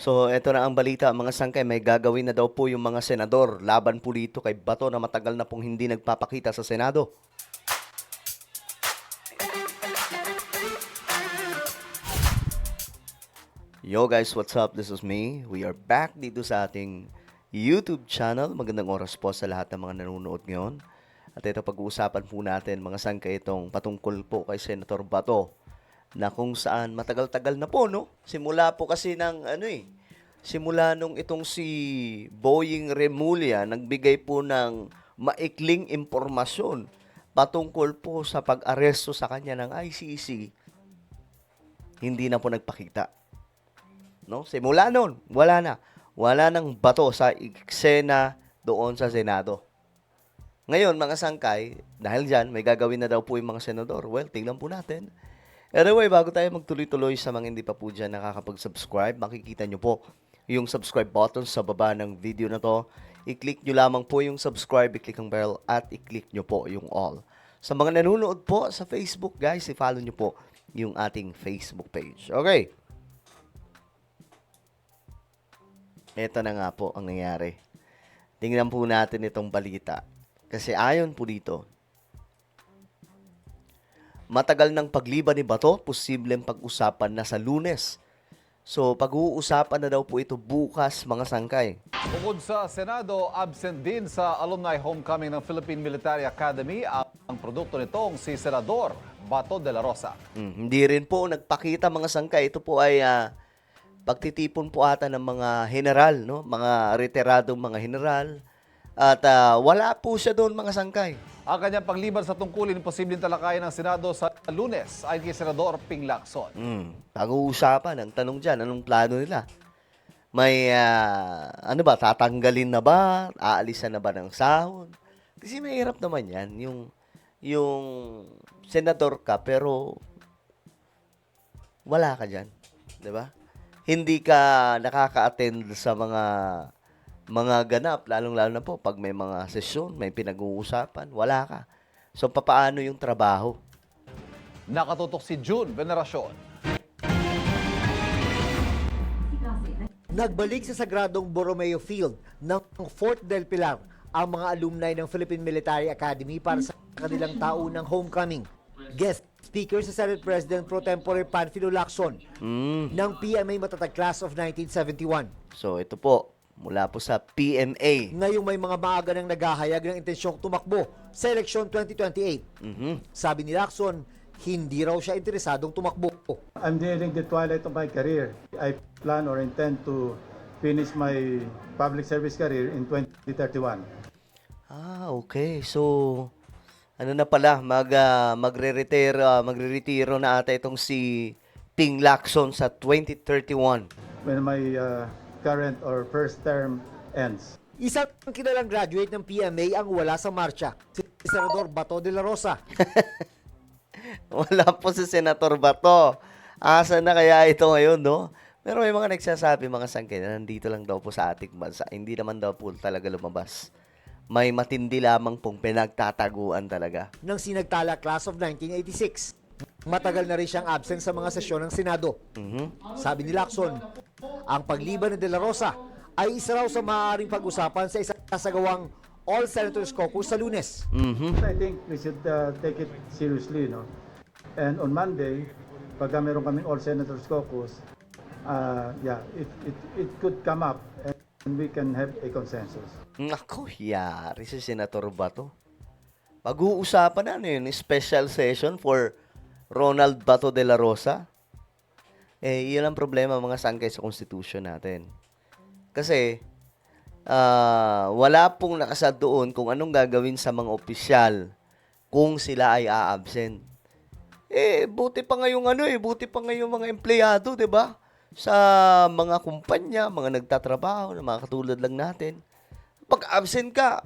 So, eto na ang balita, mga sangkay, may gagawin na daw po yung mga senador laban po dito kay Bato na matagal na pong hindi nagpapakita sa Senado. Yo guys, what's up? This is me. We are back dito sa ating YouTube channel. Magandang oras po sa lahat ng mga nanonood ngayon. At ito pag-uusapan po natin mga sangkay itong patungkol po kay Senator Bato na kung saan matagal-tagal na po, no? Simula po kasi simula nung itong si Boying Remulla nagbigay po ng maikling impormasyon patungkol po sa pag-aresto sa kanya ng ICC, hindi na po nagpakita. No? Simula noon, wala na. Wala nang Bato sa eksena doon sa Senado. Ngayon, mga sangkay, dahil dyan, may gagawin na daw po yung mga senador. Well, tingnan po natin. Anyway, bago tayo magtuloy-tuloy sa mga hindi pa po dyan nakakapag-subscribe, makikita nyo po yung subscribe button sa baba ng video na to. I-click nyo lamang po yung subscribe, i-click ang bell, at i-click nyo po yung all. Sa mga nanonood po sa Facebook, guys, i-follow nyo po yung ating Facebook page. Okay. Ito na nga po ang nangyari. Tingnan po natin itong balita. Kasi ayon po dito, matagal ng pagliban ni Bato, posibleng pag-usapan na sa Lunes. So, pag-uusapan na daw po ito bukas, mga sangkay. Bukod sa Senado, absent din sa alumni homecoming ng Philippine Military Academy ang produkto nitong si Senador Bato de la Rosa. Hindi rin po nagpakita, mga sangkay. Ito po ay pagtitipon po ata ng mga general, no? Mga retiradong mga general. At wala po siya doon, mga sangkay. Ang kanyang pagliban sa tungkulin posibleng talakayan ng Senado sa Lunes ay kay Senador Ping Lacson. Pag-uusapan, ang tanong dyan, anong plano nila? May, tatanggalin na ba? Aalisan na ba ng sahod? Kasi mahirap naman yan, yung senador ka, pero wala ka dyan. Diba? Hindi ka nakaka-attend sa mga ganap, lalong-lalo na po pag may mga sesyon, may pinag-uusapan, wala ka. So, papaano yung trabaho? Nakatutok si June Veneracion. Nagbalik sa Sagradong Borromeo Field ng Fort del Pilar ang mga alumni ng Philippine Military Academy para sa kanilang taunang homecoming. Guest speaker sa Senate President Pro Tempore Panfilo Lacson ng PMA Matatag Class of 1971. So, ito po, mula po sa PMA. Ngayong may mga maaga nang naghahayag ng intensyong tumakbo sa eleksyon 2028. Sabi ni Lacson, hindi raw siya interesadong tumakbo. I'm nearing the twilight of my career. I plan or intend to finish my public service career in 2031. Okay. So, ano na pala, magre-retiro na ata itong si Ping Lacson sa 2031. When my current or first term ends. Isang kilalang graduate ng PMA ang wala sa marcha, si Senador Bato de la Rosa. Wala po si Senator Bato. Asa na kaya ito ngayon, no? Pero may mga nagsasabi, mga sangkay, na nandito lang daw po sa ating bansa. Hindi naman daw po talaga lumabas. May matindi lamang pong pinagtataguan talaga. Ng sinagtala class of 1986. Matagal na rin siyang absent sa mga sesyon ng Senado. Sabi ni Lacson, ang pagliban ni De La Rosa ay isa raw sa maaaring pag-usapan sa isasagawang All Senators Caucus sa Lunes. I think we should take it seriously, no? And on Monday, pagka meron kaming All Senators Caucus, it could come up and we can have a consensus. Naku, yari si Senator Bato. Pag-uusapan na yun, special session for Ronald Bato de la Rosa. Yun ang problema, mga sangkay, sa Constitution natin. Kasi, wala pong nakasad doon kung anong gagawin sa mga opisyal kung sila ay a-absent. Buti pa ngayong buti pa ngayong mga empleyado, 'di ba? Sa mga kumpanya, mga nagtatrabaho, na mga katulad lang natin. Pag absent ka,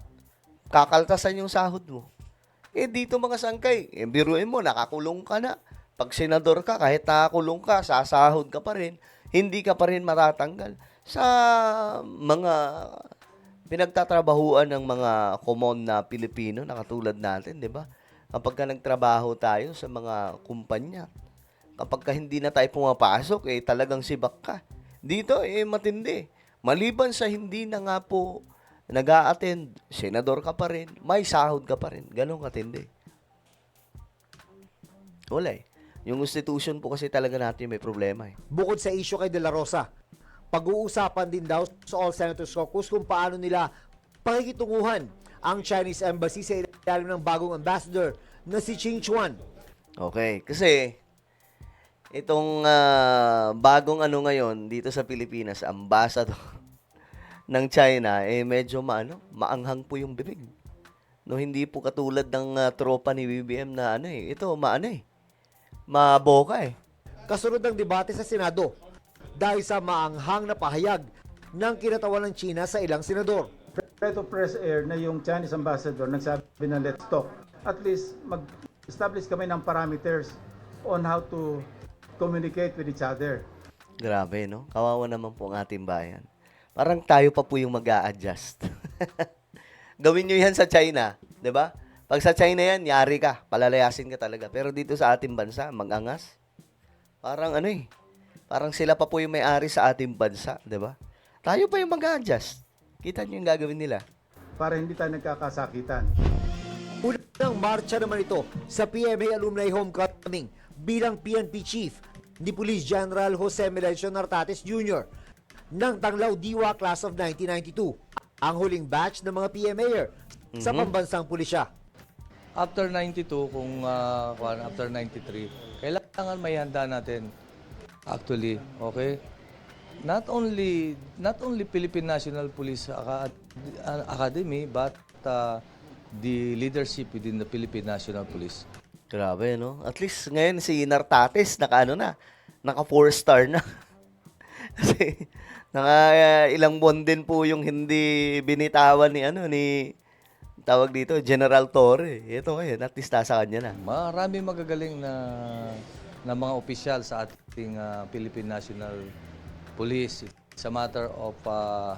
kakaltasan yung sahod mo. Dito, mga sangkay, biruin mo, nakakulong ka na. Pag senador ka, kahit nakakulong ka, sasahod ka pa rin, hindi ka pa rin matatanggal. Sa mga pinagtatrabahuan ng mga common na Pilipino na katulad natin, di ba? Kapag ka nagtrabaho tayo sa mga kumpanya, kapag ka hindi na tayo pumapasok, talagang sibak ka. Dito, matindi. Maliban sa hindi na nga po nag-a-attend, senador ka pa rin, may sahod ka pa rin. Ganon katindi. Wala eh. Yung institution po kasi talaga natin may problema eh. Bukod sa issue kay De La Rosa, pag-uusapan din daw sa All Senators Caucus kung paano nila pakikitunguhan ang Chinese Embassy sa ilalim ng bagong ambassador na si Ching Chuan. Okay, kasi itong bagong ano ngayon dito sa Pilipinas, ambassador ng China, medyo maanghang po yung bibig. No, hindi po katulad ng tropa ni BBM na ito maboka eh. Kasunod ng debate sa Senado dahil sa maanghang na pahayag ng kinatawan ng China sa ilang senador. Ito press air na yung Chinese ambassador nagsabi na let's talk. At least mag-establish kami ng parameters on how to communicate with each other. Grabe, no? Kawawa naman po ang ating bayan. Parang tayo pa po yung mag-a-adjust. Gawin nyo yan sa China, di ba? Pag sa China yan, yari ka. Palalayasin ka talaga. Pero dito sa ating bansa, mag-angas. Parang parang sila pa po yung may-ari sa ating bansa, di ba? Tayo pa yung mag-a-adjust. Kita nyo yung gagawin nila. Para hindi tayo nagkakasakitan. Unang marcha naman ito sa PMA Alumni Homecoming bilang PNP Chief ni Police General Jose Melencio Nartates Jr. ng Tanglaw Diwa Class of 1992, ang huling batch ng mga PMAer sa pambansang pulisya. After 92, after 93, kailangan may handa natin. Actually, okay? Not only Philippine National Police Academy, but the leadership within the Philippine National Police. Grabe, no? At least ngayon si Nartates, naka 4-star na. Kasi, ilang buwan din po yung hindi binitawan ni tawag dito, General Torre. Ito ngayon, at least nasa kanya na. Marami magagaling na mga opisyal sa ating Philippine National Police. It's a matter of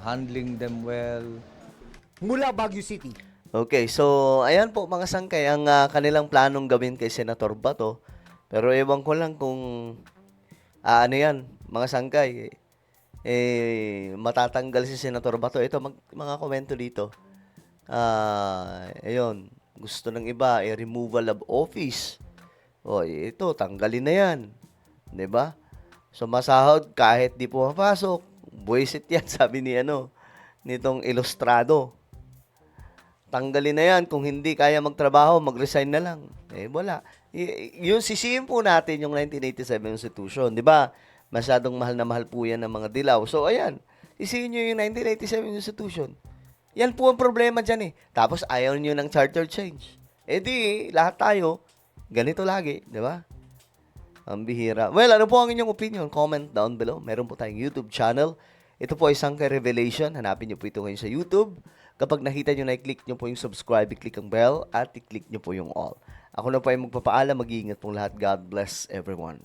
handling them well. Mula Baguio City, Okay, so ayan po mga sangkay ang kanilang planong gawin kay Senator Bato. Pero ewan ko lang kung yan, mga sangkay, matatanggal si Senator Bato. Ito, mga komento dito. Ayun, gusto ng iba, removal of office. O, ito, tanggalin na yan. 'Di ba? So, masahod kahit di pumapasok. Buwisit yan, sabi nitong ilustrado. Tanggalin na yan. Kung hindi kaya magtrabaho, mag-resign na lang. Wala. Yung sisihin po natin yung 1987 Constitution. Di ba? Masyadong mahal na mahal po yan ng mga dilaw. So, ayan. Sisihin nyo yung 1987 Constitution. Yan po ang problema dyan eh. Tapos, ayaw nyo ng charter change. Di, lahat tayo, ganito lagi. Di ba? Ang bihira. Well, ano po ang inyong opinion? Comment down below. Meron po tayong YouTube channel. Ito po ay Sangkay Revelation. Hanapin nyo po ito ngayon sa YouTube. Kapag nakita nyo na, i-click nyo po yung subscribe, i-click ang bell, at i-click nyo po yung all. Ako na po ay magpapaalam. Mag-iingat pong lahat. God bless everyone.